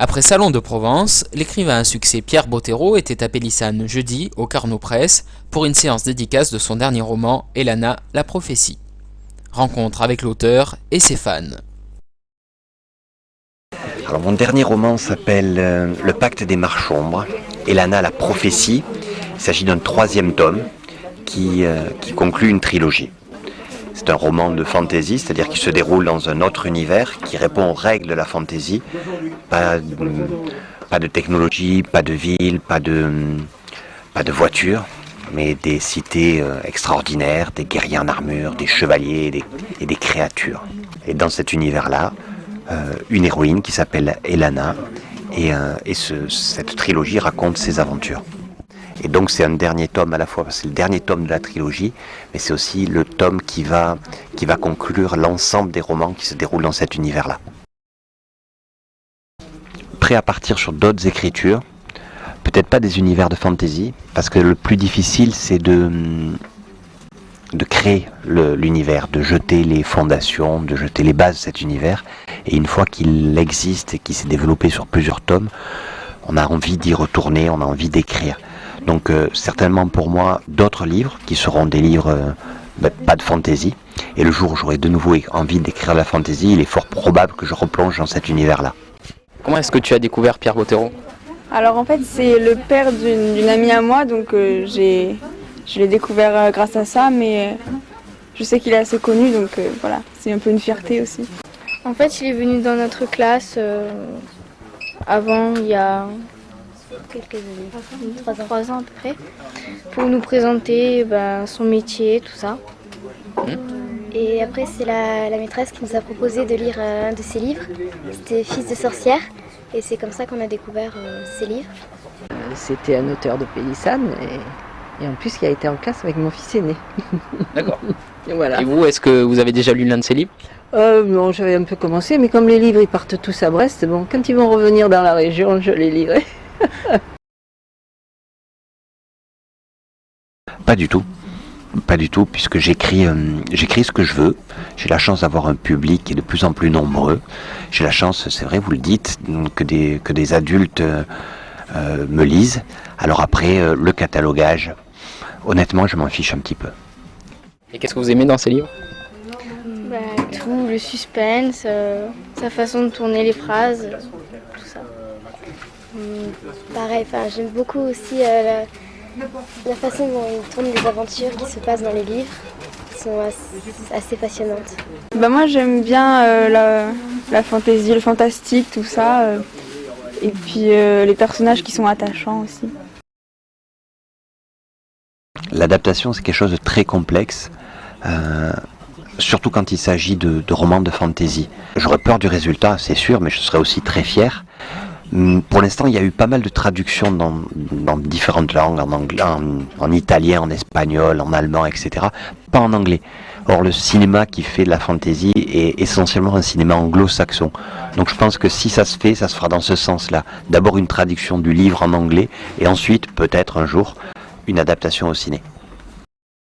Après Salon de Provence, l'écrivain à succès Pierre Bottero était à Pélissane jeudi, au Carnot Presse, pour une séance dédicace de son dernier roman, Elana, la prophétie. Rencontre avec l'auteur et ses fans. Alors, mon dernier roman s'appelle Le Pacte des Marchombres, Elana, la prophétie. Il s'agit d'un 3e tome qui conclut une trilogie. C'est un roman de fantasy, c'est-à-dire qu'il se déroule dans un autre univers qui répond aux règles de la fantasy. Pas de technologie, pas de ville, pas de voiture, mais des cités extraordinaires, des guerriers en armure, des chevaliers et des créatures. Et dans cet univers-là, une héroïne qui s'appelle Elana, et cette trilogie raconte ses aventures. Et donc c'est un dernier tome à la fois, c'est le dernier tome de la trilogie, mais c'est aussi le tome qui va conclure l'ensemble des romans qui se déroulent dans cet univers-là. Prêt à partir sur d'autres écritures, peut-être pas des univers de fantasy, parce que le plus difficile c'est de créer l'univers, de jeter les fondations, de jeter les bases de cet univers, et une fois qu'il existe et qu'il s'est développé sur plusieurs tomes, on a envie d'y retourner, on a envie d'écrire. Donc certainement pour moi d'autres livres qui seront des livres pas de fantasy, et le jour où j'aurai de nouveau envie d'écrire la fantasy, il est fort probable que je replonge dans cet univers-là. Comment est-ce que tu as découvert Pierre Bottero ? Alors en fait c'est le père d'une amie à moi, donc je l'ai découvert grâce à ça, mais je sais qu'il est assez connu, donc voilà, c'est un peu une fierté aussi. En fait il est venu dans notre classe avant, il y a quelques années, 3 ans à peu près, pour nous présenter son métier, tout ça. Et après, c'est la maîtresse qui nous a proposé de lire un de ses livres. C'était Fils de sorcière. Et c'est comme ça qu'on a découvert ses livres. C'était un auteur de Pélissane et en plus, il a été en classe avec mon fils aîné. D'accord. Voilà. Et vous, est-ce que vous avez déjà lu l'un de ses livres ? Non, j'avais un peu commencé, mais comme les livres ils partent tous à Brest, bon, quand ils vont revenir dans la région, je les lirai. Pas du tout, puisque j'écris ce que je veux. J'ai la chance d'avoir un public qui est de plus en plus nombreux. J'ai la chance, c'est vrai, vous le dites, que des adultes me lisent. Alors après, le catalogage, honnêtement, je m'en fiche un petit peu. Et qu'est-ce que vous aimez dans ces livres ? Tout, le suspense, sa façon de tourner les phrases, tout ça. Pareil, j'aime beaucoup aussi la façon dont ils tournent les aventures qui se passent dans les livres, qui sont assez passionnantes. Moi j'aime bien la fantaisie, le fantastique, tout ça, et puis les personnages qui sont attachants aussi. L'adaptation, c'est quelque chose de très complexe, surtout quand il s'agit de romans de fantasy. J'aurais peur du résultat, c'est sûr, mais je serais aussi très fier. Pour l'instant, il y a eu pas mal de traductions dans différentes langues, en anglais, en italien, en espagnol, en allemand, etc. Pas en anglais. Or, le cinéma qui fait de la fantasy est essentiellement un cinéma anglo-saxon. Donc je pense que si ça se fait, ça se fera dans ce sens-là. D'abord une traduction du livre en anglais, et ensuite, peut-être un jour, une adaptation au ciné.